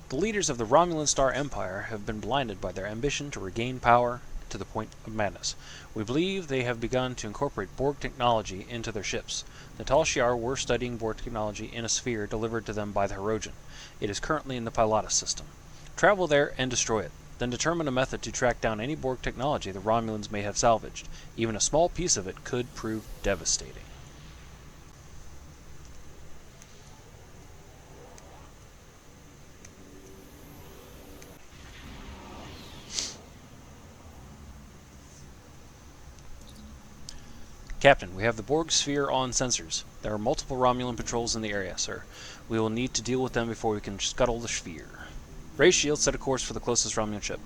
The leaders of the Romulan Star Empire have been blinded by their ambition to regain power to the point of madness. We believe they have begun to incorporate Borg technology into their ships. The Tal Shiar were studying Borg technology in a sphere delivered to them by the Hirogen. It is currently in the Pilatus system. Travel there and destroy it. Then determine a method to track down any Borg technology the Romulans may have salvaged. Even a small piece of it could prove devastating. Captain, we have the Borg sphere on sensors. There are multiple Romulan patrols in the area, sir. We will need to deal with them before we can scuttle the sphere. Raise shields, set a course for the closest Romulan ship.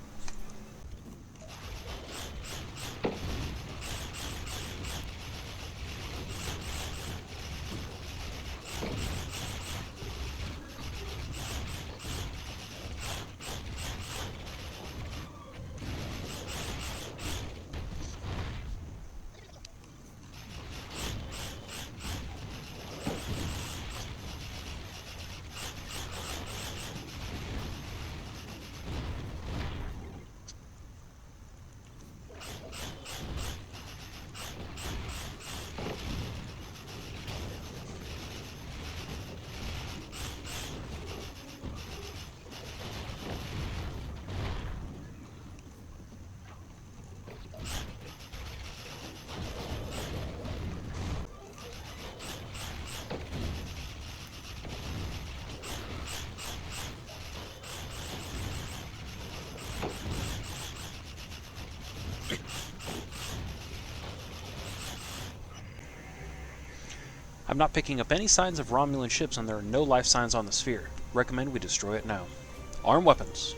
I'm not picking up any signs of Romulan ships, and there are no life signs on the sphere. Recommend we destroy it now. Arm weapons.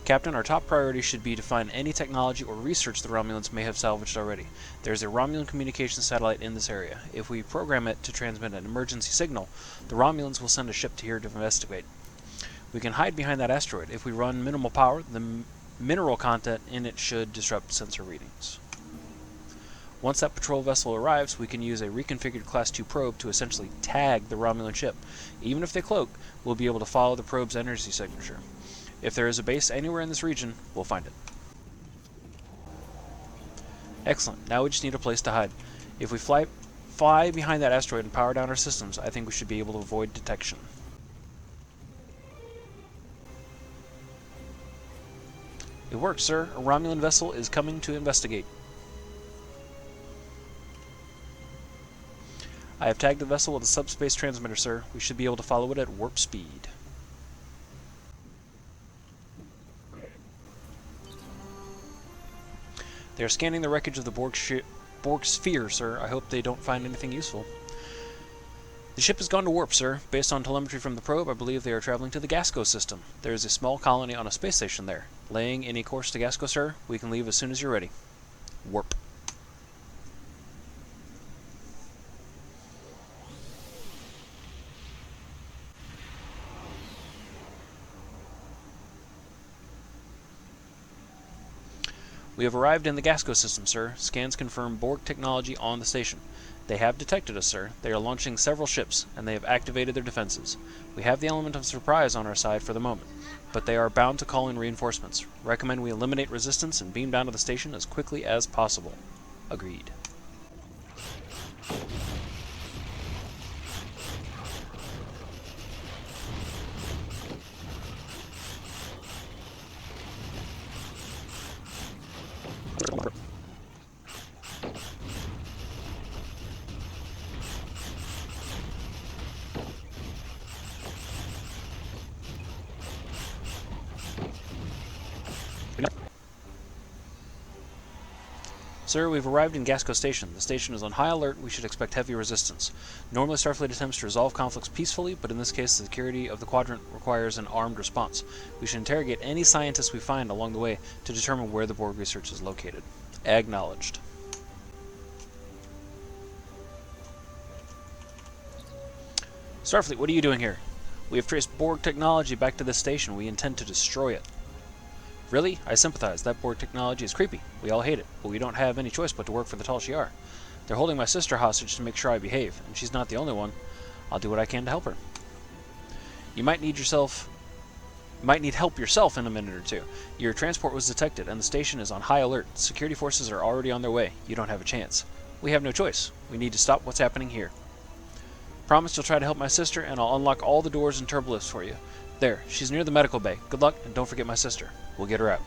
Captain, our top priority should be to find any technology or research the Romulans may have salvaged already. There is a Romulan communications satellite in this area. If we program it to transmit an emergency signal, the Romulans will send a ship to here to investigate. We can hide behind that asteroid. If we run minimal power, the mineral content in it should disrupt sensor readings. Once that patrol vessel arrives, we can use a reconfigured Class 2 probe to essentially tag the Romulan ship. Even if they cloak, we'll be able to follow the probe's energy signature. If there is a base anywhere in this region, we'll find it. Excellent. Now we just need a place to hide. If we fly behind that asteroid and power down our systems, I think we should be able to avoid detection. It worked, sir. A Romulan vessel is coming to investigate. I have tagged the vessel with a subspace transmitter, sir. We should be able to follow it at warp speed. They are scanning the wreckage of the Borg sphere, sir. I hope they don't find anything useful. The ship has gone to warp, sir. Based on telemetry from the probe, I believe they are traveling to the Gasco system. There is a small colony on a space station there. Laying any course to Gasco, sir. We can leave as soon as you're ready. Warp. We have arrived in the Gasco system, sir. Scans confirm Borg technology on the station. They have detected us, sir. They are launching several ships, and they have activated their defenses. We have the element of surprise on our side for the moment, but they are bound to call in reinforcements. Recommend we eliminate resistance and beam down to the station as quickly as possible. Agreed. Sir, we've arrived in Gasco Station. The station is on high alert. We should expect heavy resistance. Normally, Starfleet attempts to resolve conflicts peacefully, but in this case, the security of the quadrant requires an armed response. We should interrogate any scientists we find along the way to determine where the Borg research is located. Acknowledged. Starfleet, what are you doing here? We have traced Borg technology back to this station. We intend to destroy it. Really? I sympathize. That Borg technology is creepy. We all hate it, but we don't have any choice but to work for the Tal Shiar. They're holding my sister hostage to make sure I behave, and she's not the only one. I'll do what I can to help her. You might need help yourself in a minute or two. Your transport was detected, and the station is on high alert. Security forces are already on their way. You don't have a chance. We have no choice. We need to stop what's happening here. Promise you'll try to help my sister, and I'll unlock all the doors and turbolifts for you. There, she's near the medical bay. Good luck, and don't forget my sister. We'll get her out.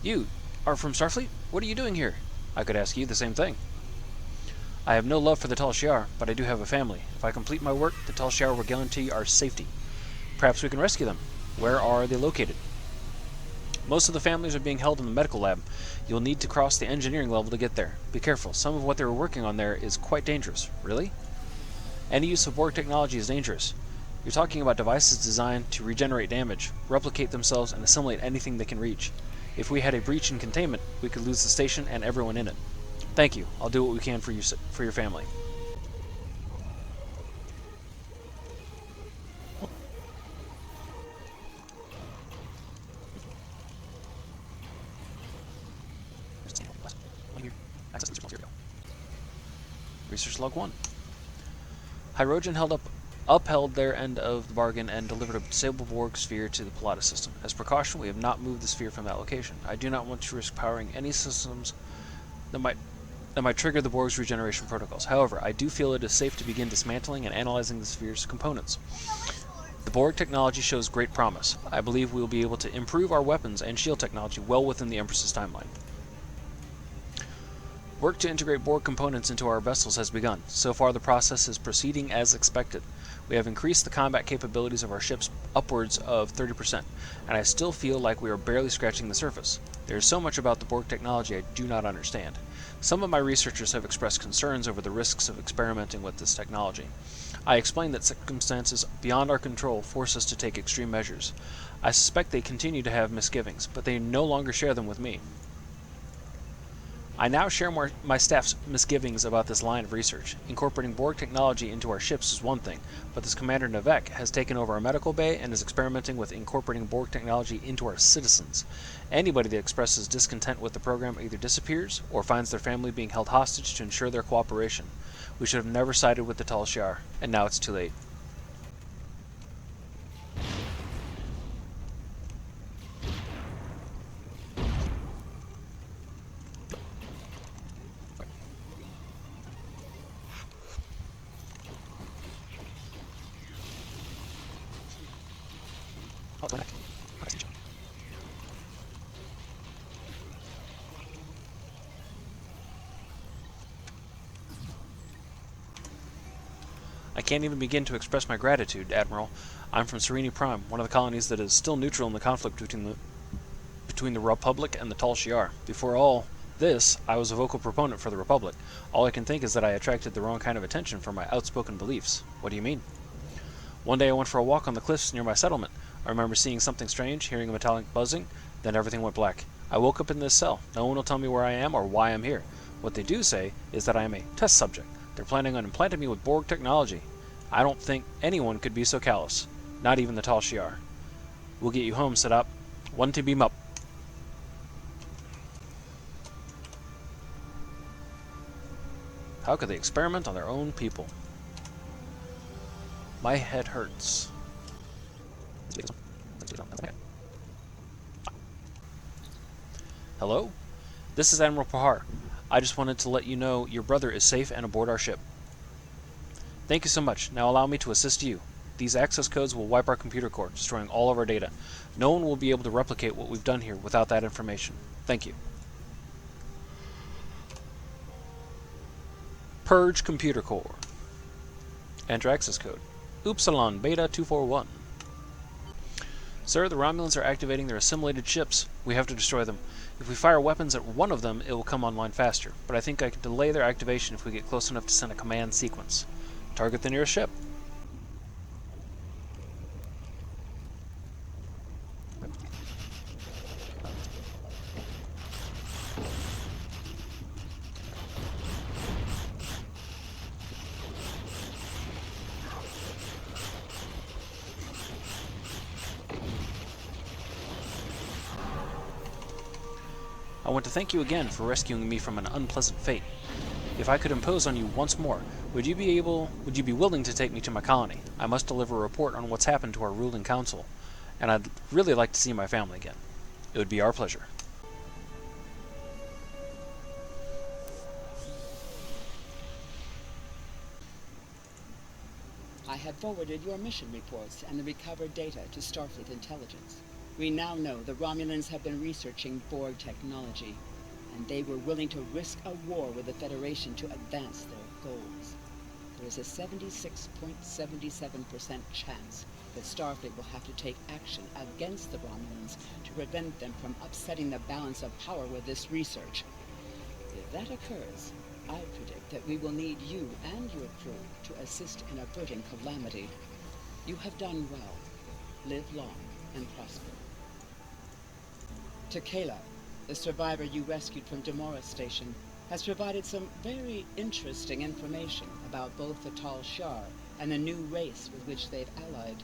You are from Starfleet? What are you doing here? I could ask you the same thing. I have no love for the Tal Shiar, but I do have a family. If I complete my work, the Tal Shiar will guarantee our safety. Perhaps we can rescue them. Where are they located? Most of the families are being held in the medical lab. You'll need to cross the engineering level to get there. Be careful. Some of what they were working on there is quite dangerous. Really? Any use of Borg technology is dangerous. You're talking about devices designed to regenerate damage, replicate themselves, and assimilate anything they can reach. If we had a breach in containment, we could lose the station and everyone in it. Thank you. I'll do what we can for your family. Research log 1. Hydrogen upheld their end of the bargain and delivered a disabled Borg sphere to the Pilatus system. As precaution, we have not moved the sphere from that location. I do not want to risk powering any systems that might trigger the Borg's regeneration protocols. However, I do feel it is safe to begin dismantling and analyzing the sphere's components. The Borg technology shows great promise. I believe we will be able to improve our weapons and shield technology well within the Empress's timeline. Work to integrate Borg components into our vessels has begun. So far, the process is proceeding as expected. We have increased the combat capabilities of our ships upwards of 30%, and I still feel like we are barely scratching the surface. There is so much about the Borg technology I do not understand. Some of my researchers have expressed concerns over the risks of experimenting with this technology. I explained that circumstances beyond our control force us to take extreme measures. I suspect they continue to have misgivings, but they no longer share them with me. I now share my staff's misgivings about this line of research. Incorporating Borg technology into our ships is one thing, but this Commander Navek has taken over our medical bay and is experimenting with incorporating Borg technology into our citizens. Anybody that expresses discontent with the program either disappears or finds their family being held hostage to ensure their cooperation. We should have never sided with the Tal Shiar, and now it's too late. I can't even begin to express my gratitude, Admiral. I'm from Serene Prime, one of the colonies that is still neutral in the conflict between the Republic and the Tal Shiar. Before all this, I was a vocal proponent for the Republic. All I can think is that I attracted the wrong kind of attention for my outspoken beliefs. What do you mean? One day I went for a walk on the cliffs near my settlement. I remember seeing something strange, hearing a metallic buzzing, then everything went black. I woke up in this cell. No one will tell me where I am or why I'm here. What they do say is that I am a test subject. They're planning on implanting me with Borg technology. I don't think anyone could be so callous. Not even the Tal Shiar. We'll get you home, set up. One to beam up. How could they experiment on their own people? My head hurts. Hello? This is Admiral Pahar. I just wanted to let you know your brother is safe and aboard our ship. Thank you so much. Now allow me to assist you. These access codes will wipe our computer core, destroying all of our data. No one will be able to replicate what we've done here without that information. Thank you. Purge computer core. Enter access code. Upsilon Beta 241. Sir, the Romulans are activating their assimilated ships. We have to destroy them. If we fire weapons at one of them, it will come online faster. But I think I can delay their activation if we get close enough to send a command sequence. Target the nearest ship. I want to thank you again for rescuing me from an unpleasant fate. If I could impose on you once more, would you be willing to take me to my colony? I must deliver a report on what's happened to our ruling council, and I'd really like to see my family again. It would be our pleasure. I have forwarded your mission reports and the recovered data to Starfleet Intelligence. We now know the Romulans have been researching Borg technology, and they were willing to risk a war with the Federation to advance their goals. There is a 76.77% chance that Starfleet will have to take action against the Romulans to prevent them from upsetting the balance of power with this research. If that occurs, I predict that we will need you and your crew to assist in averting calamity. You have done well. Live long and prosper. Tequila, the survivor you rescued from Demora Station, has provided some very interesting information about both the Tal Shiar and the new race with which they've allied.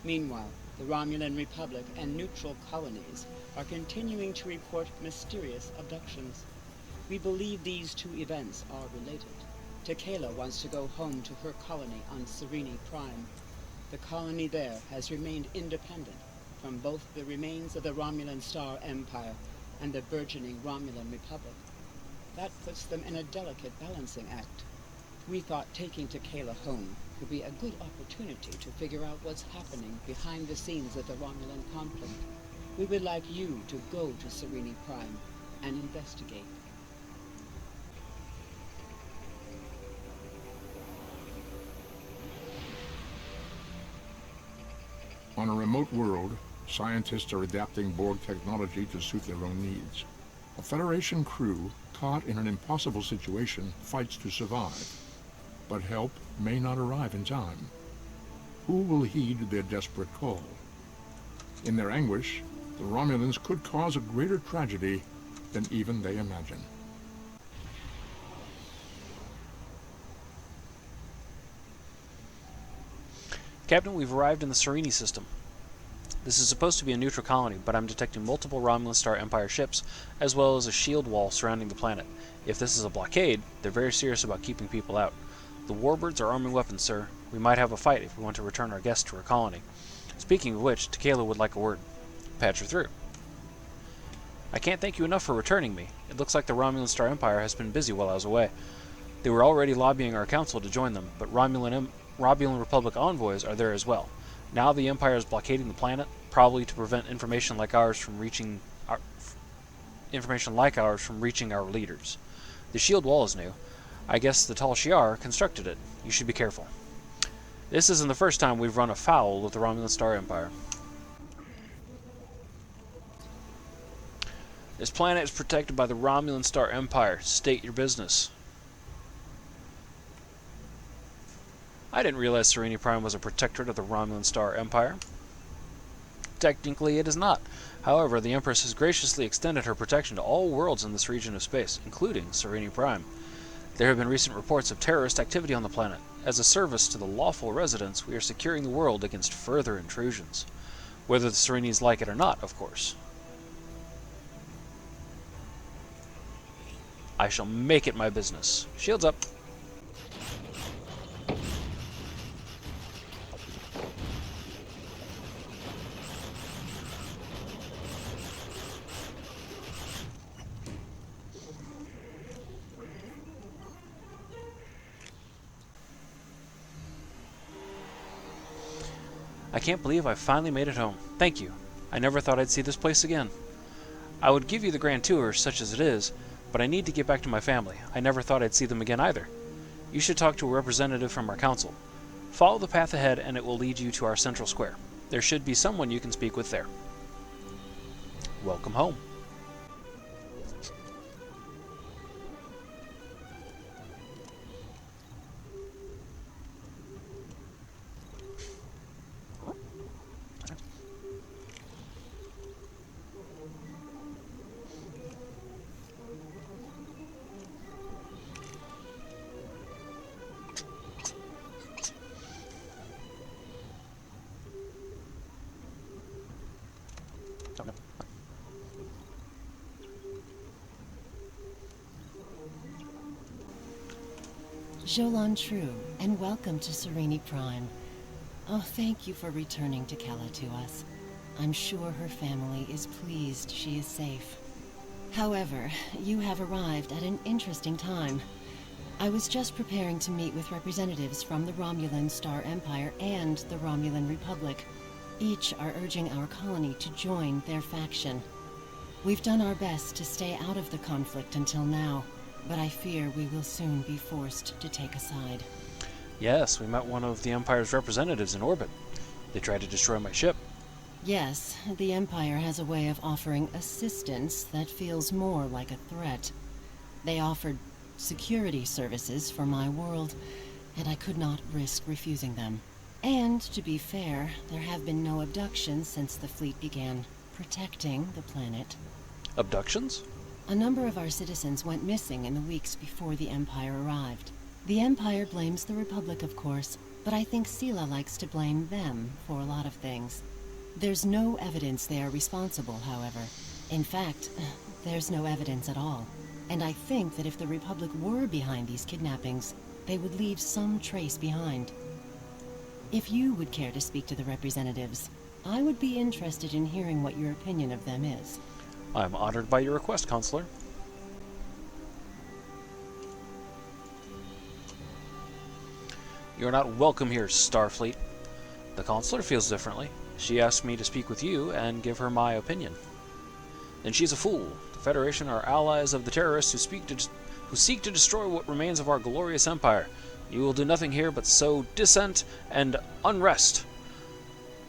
Meanwhile, the Romulan Republic and neutral colonies are continuing to report mysterious abductions. We believe these two events are related. Tequila wants to go home to her colony on Serene Prime. The colony there has remained independent from both the remains of the Romulan Star Empire and the burgeoning Romulan Republic. That puts them in a delicate balancing act. We thought taking Tequila home would be a good opportunity to figure out what's happening behind the scenes of the Romulan conflict. We would like you to go to Serene Prime and investigate. On a remote world, scientists are adapting Borg technology to suit their own needs. A Federation crew, caught in an impossible situation, fights to survive. But help may not arrive in time. Who will heed their desperate call? In their anguish, the Romulans could cause a greater tragedy than even they imagine. Captain, we've arrived in the Serene system. This is supposed to be a neutral colony, but I'm detecting multiple Romulan Star Empire ships, as well as a shield wall surrounding the planet. If this is a blockade, they're very serious about keeping people out. The warbirds are arming weapons, sir. We might have a fight if we want to return our guests to our colony. Speaking of which, Tequila would like a word. Patch her through. I can't thank you enough for returning me. It looks like the Romulan Star Empire has been busy while I was away. They were already lobbying our council to join them, but Romulan Republic envoys are there as well. Now the Empire is blockading the planet, probably to prevent information like ours from reaching our leaders. The shield wall is new. I guess the Tal Shiar constructed it. You should be careful. This isn't the first time we've run afoul with the Romulan Star Empire. This planet is protected by the Romulan Star Empire. State your business. I didn't realize Serene Prime was a protectorate of the Romulan Star Empire. Technically, it is not. However, the Empress has graciously extended her protection to all worlds in this region of space, including Serene Prime. There have been recent reports of terrorist activity on the planet. As a service to the lawful residents, we are securing the world against further intrusions. Whether the Serenes like it or not, of course. I shall make it my business. Shields up. I can't believe I finally made it home. Thank you. I never thought I'd see this place again. I would give you the grand tour, such as it is, but I need to get back to my family. I never thought I'd see them again either. You should talk to a representative from our council. Follow the path ahead and it will lead you to our central square. There should be someone you can speak with there. Welcome home. Jolan True, and welcome to Serene Prime. Oh, thank you for returning to Kella to us. I'm sure her family is pleased she is safe. However, you have arrived at an interesting time. I was just preparing to meet with representatives from the Romulan Star Empire and the Romulan Republic. Each are urging our colony to join their faction. We've done our best to stay out of the conflict until now, but I fear we will soon be forced to take a side. Yes, we met one of the Empire's representatives in orbit. They tried to destroy my ship. Yes, the Empire has a way of offering assistance that feels more like a threat. They offered security services for my world, and I could not risk refusing them. And, to be fair, there have been no abductions since the fleet began protecting the planet. Abductions? A number of our citizens went missing in the weeks before the Empire arrived. The Empire blames the Republic, of course, but I think Sela likes to blame them for a lot of things. There's no evidence they are responsible, however. In fact, there's no evidence at all. And I think that if the Republic were behind these kidnappings, they would leave some trace behind. If you would care to speak to the representatives, I would be interested in hearing what your opinion of them is. I'm honored by your request, Consular. You're not welcome here, Starfleet. The Consular feels differently. She asked me to speak with you and give her my opinion. Then she's a fool. The Federation are allies of the terrorists who seek to destroy what remains of our glorious empire. You will do nothing here but sow dissent and unrest.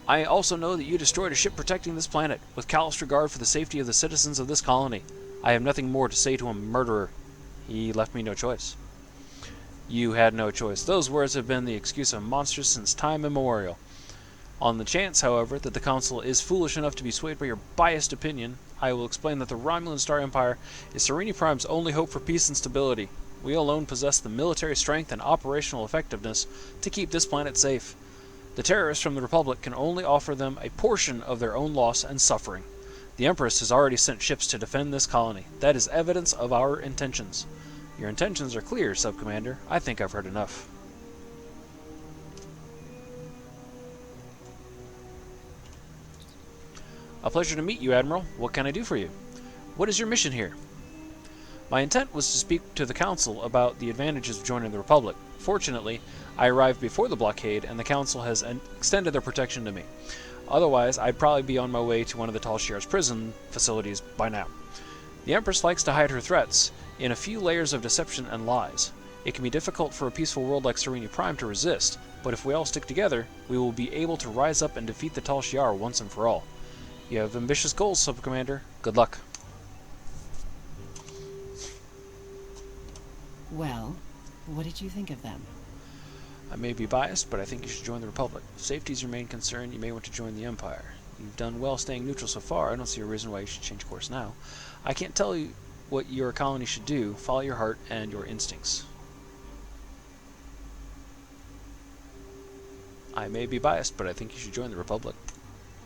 I also know that you destroyed a ship protecting this planet, with callous regard for the safety of the citizens of this colony. I have nothing more to say to a murderer. He left me no choice. You had no choice. Those words have been the excuse of monsters since time immemorial. On the chance, however, that the Council is foolish enough to be swayed by your biased opinion, I will explain that the Romulan Star Empire is Serene Prime's only hope for peace and stability. We alone possess the military strength and operational effectiveness to keep this planet safe. The terrorists from the Republic can only offer them a portion of their own loss and suffering. The Empress has already sent ships to defend this colony. That is evidence of our intentions. Your intentions are clear, Subcommander. I think I've heard enough. A pleasure to meet you, Admiral. What can I do for you? What is your mission here? My intent was to speak to the Council about the advantages of joining the Republic. Fortunately, I arrived before the blockade, and the Council has extended their protection to me. Otherwise, I'd probably be on my way to one of the Tal Shiar's prison facilities by now. The Empress likes to hide her threats in a few layers of deception and lies. It can be difficult for a peaceful world like Serene Prime to resist, but if we all stick together, we will be able to rise up and defeat the Tal Shiar once and for all. You have ambitious goals, Subcommander. Good luck. Well, what did you think of them? I may be biased, but I think you should join the Republic. If safety is your main concern, you may want to join the Empire. You've done well staying neutral so far. I don't see a reason why you should change course now. I can't tell you what your colony should do. Follow your heart and your instincts. I may be biased, but I think you should join the Republic.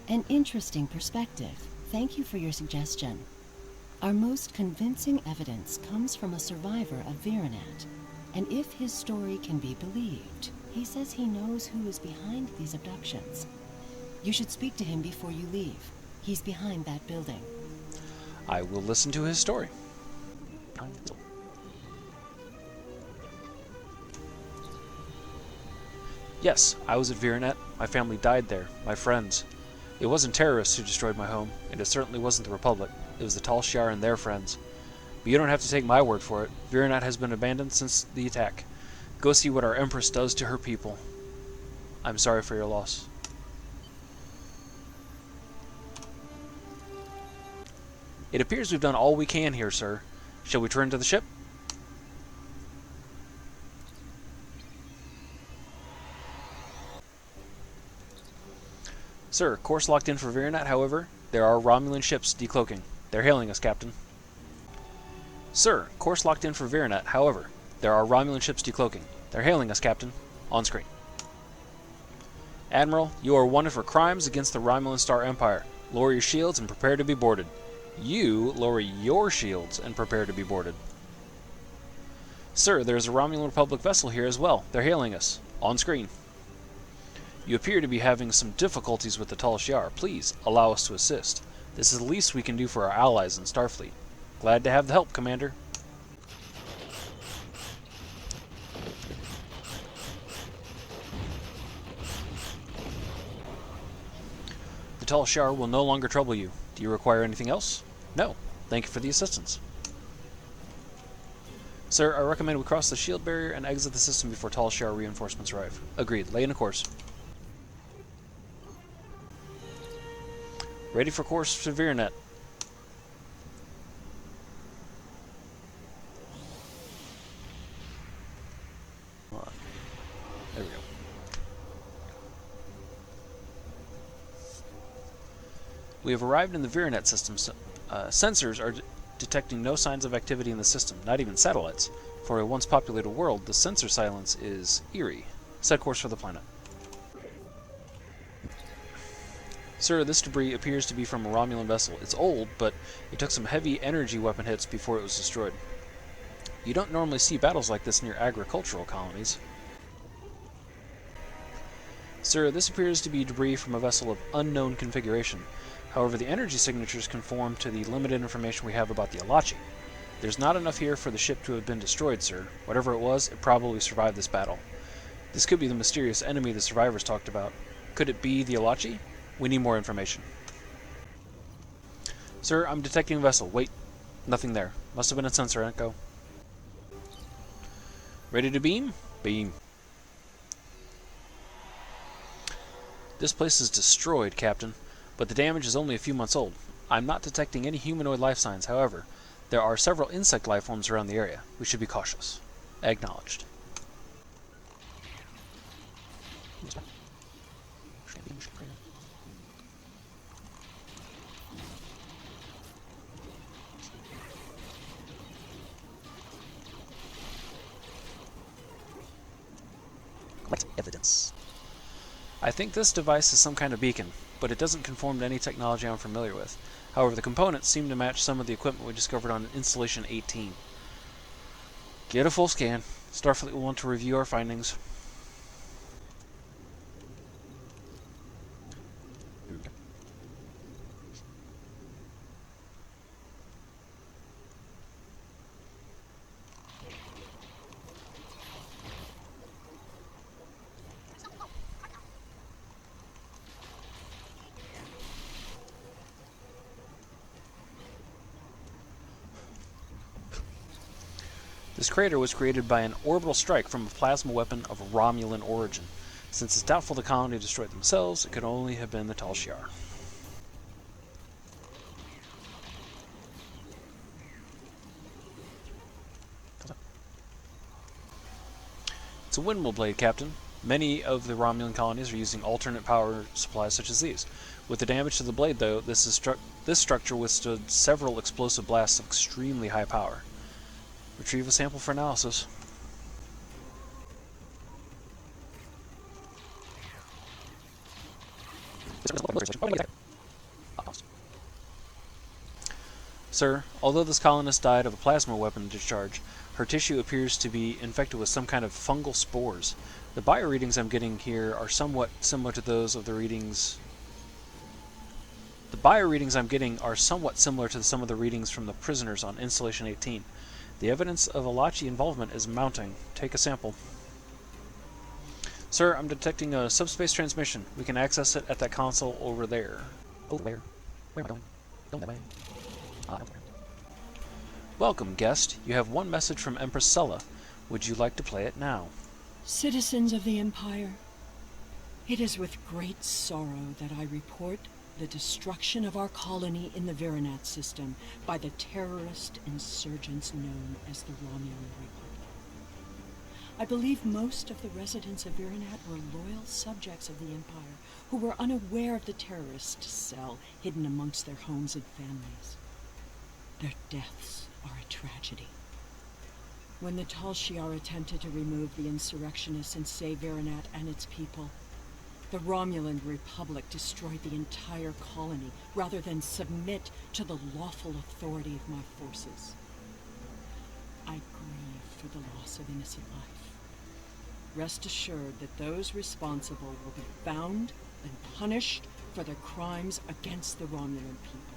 An interesting perspective. Thank you for your suggestion. Our most convincing evidence comes from a survivor of Virenat, and if his story can be believed, he says he knows who is behind these abductions. You should speak to him before you leave. He's behind that building. I will listen to his story. Yes, I was at Virenat. My family died there. My friends. It wasn't terrorists who destroyed my home, and it certainly wasn't the Republic. It was the Tal Shiar and their friends. But you don't have to take my word for it. Virenat has been abandoned since the attack. Go see what our Empress does to her people. I'm sorry for your loss. It appears we've done all we can here, sir. Shall we turn to the ship? Sir, course locked in for Virenat, however. There are Romulan ships decloaking. They're hailing us, Captain. Sir, course locked in for Virenat, however. There are Romulan ships decloaking. They're hailing us, Captain. On screen. Admiral, you are wanted for crimes against the Romulan Star Empire. Lower your shields and prepare to be boarded. You lower your shields and prepare to be boarded. Sir, there is a Romulan Republic vessel here as well. They're hailing us. On screen. You appear to be having some difficulties with the Tal Shiar. Please, allow us to assist. This is the least we can do for our allies in Starfleet. Glad to have the help, Commander. The Tal Shiar will no longer trouble you. Do you require anything else? No. Thank you for the assistance. Sir, I recommend we cross the shield barrier and exit the system before Tal Shiar reinforcements arrive. Agreed. Lay in a course. Ready for course to Virinet. Hold on. There we go. We have arrived in the Virinet system. Sensors are detecting no signs of activity in the system, not even satellites. For a once populated world, the sensor silence is eerie. Set course for the planet. Sir, this debris appears to be from a Romulan vessel. It's old, but it took some heavy energy weapon hits before it was destroyed. You don't normally see battles like this near agricultural colonies. Sir, this appears to be debris from a vessel of unknown configuration. However, the energy signatures conform to the limited information we have about the Alachi. There's not enough here for the ship to have been destroyed, sir. Whatever it was, it probably survived this battle. This could be the mysterious enemy the survivors talked about. Could it be the Alachi? We need more information. Sir, I'm detecting a vessel. Wait. Nothing there. Must have been a sensor echo. Ready to beam? Beam. This place is destroyed, Captain, but the damage is only a few months old. I'm not detecting any humanoid life signs, however. There are several insect life forms around the area. We should be cautious. Acknowledged. Collect evidence. I think this device is some kind of beacon, but it doesn't conform to any technology I'm familiar with. However, the components seem to match some of the equipment we discovered on Installation 18. Get a full scan. Starfleet will want to review our findings. This crater was created by an orbital strike from a plasma weapon of Romulan origin. Since it's doubtful the colony destroyed themselves, it could only have been the Tal Shiar. It's a windmill blade, Captain. Many of the Romulan colonies are using alternate power supplies such as these. With the damage to the blade, though, this structure withstood several explosive blasts of extremely high power. Retrieve a sample for analysis. Sir, although this colonist died of a plasma weapon discharge, her tissue appears to be infected with some kind of fungal spores. The bioreadings I'm getting here are somewhat similar to those of the readings... The bioreadings I'm getting are somewhat similar to some of the readings from the prisoners on Installation 18. The evidence of Alachi involvement is mounting. Take a sample. Sir, I'm detecting a subspace transmission. We can access it at that console over there. Over where? Where am I going? Going that way. Elsewhere. Welcome, guest. You have one message from Empress Sella. Would you like to play it now? Citizens of the Empire, it is with great sorrow that I report the destruction of our colony in the Virinet system by the terrorist insurgents known as the Romulan Republic. I believe most of the residents of Virinet were loyal subjects of the Empire who were unaware of the terrorist cell hidden amongst their homes and families. Their deaths are a tragedy. When the Tal Shiar attempted to remove the insurrectionists and save Virinet and its people, the Romulan Republic destroyed the entire colony rather than submit to the lawful authority of my forces. I grieve for the loss of innocent life. Rest assured that those responsible will be found and punished for their crimes against the Romulan people.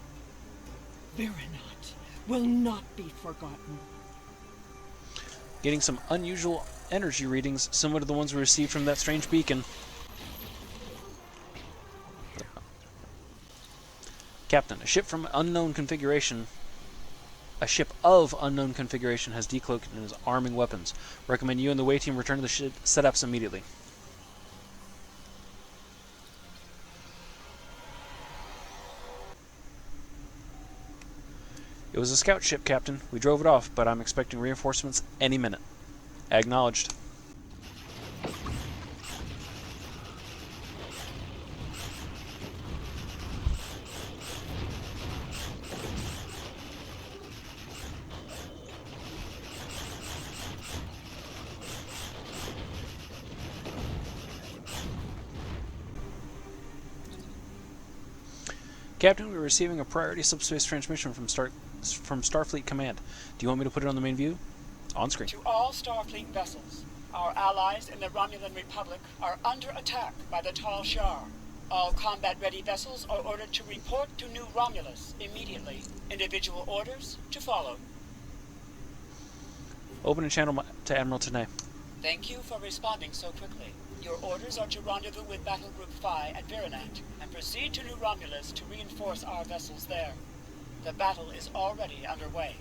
Virinat will not be forgotten. Getting some unusual energy readings similar to the ones we received from that strange beacon. Captain, a ship of unknown configuration has decloaked and is arming weapons. Recommend you and the way team return to the setups immediately. It was a scout ship, Captain. We drove it off, but I'm expecting reinforcements any minute. Acknowledged. Captain, we're receiving a priority subspace transmission from Starfleet Command. Do you want me to put it on the main view? On screen. To all Starfleet vessels, our allies in the Romulan Republic are under attack by the Tal Shar. All combat-ready vessels are ordered to report to New Romulus immediately. Individual orders to follow. Open a channel to Admiral Tanay. Thank you for responding so quickly. Your orders are to rendezvous with Battle Group Phi at Virinat and proceed to New Romulus to reinforce our vessels there. The battle is already underway.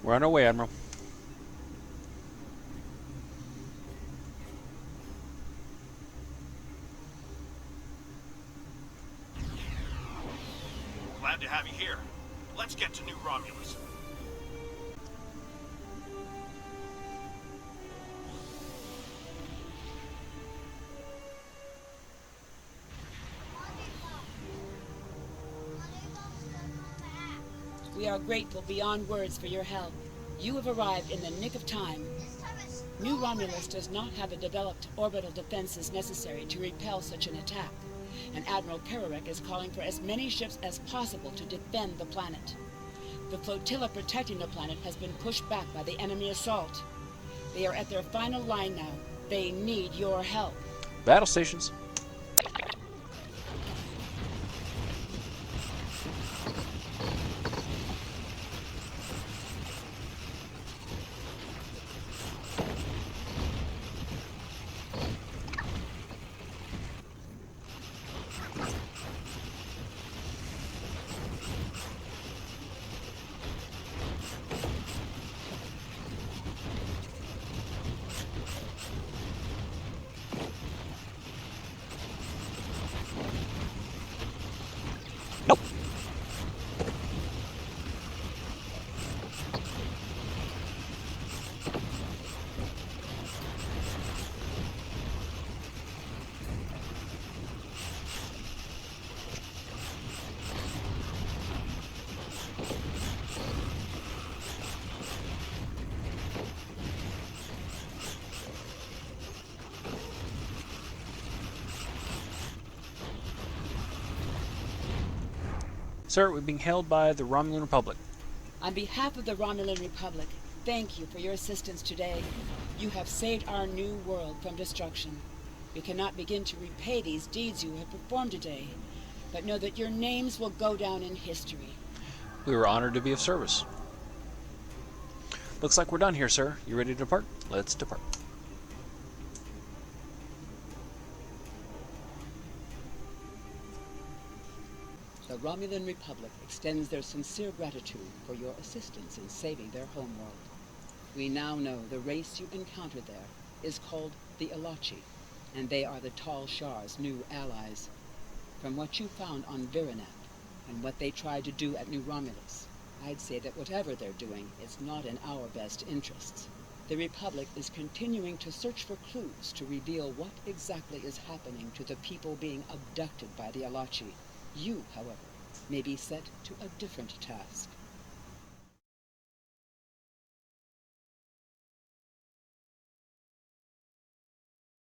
We're on our way, Admiral. Glad to have you here. Let's get to New Romulus. We are grateful beyond words for your help. You have arrived in the nick of time. New Romulus does not have the developed orbital defenses necessary to repel such an attack, and Admiral Pererek is calling for as many ships as possible to defend the planet. The flotilla protecting the planet has been pushed back by the enemy assault. They are at their final line now. They need your help. Battle stations. Sir, we're being hailed by the Romulan Republic. On behalf of the Romulan Republic, thank you for your assistance today. You have saved our new world from destruction. We cannot begin to repay these deeds you have performed today, but know that your names will go down in history. We were honored to be of service. Looks like we're done here, sir. You ready to depart? Let's depart. The Romulan Republic extends their sincere gratitude for your assistance in saving their homeworld. We now know the race you encountered there is called the Alachi, and they are the Tal Shar's new allies. From what you found on Virinat, and what they tried to do at New Romulus, I'd say that whatever they're doing is not in our best interests. The Republic is continuing to search for clues to reveal what exactly is happening to the people being abducted by the Alachi. You, however, may be set to a different task.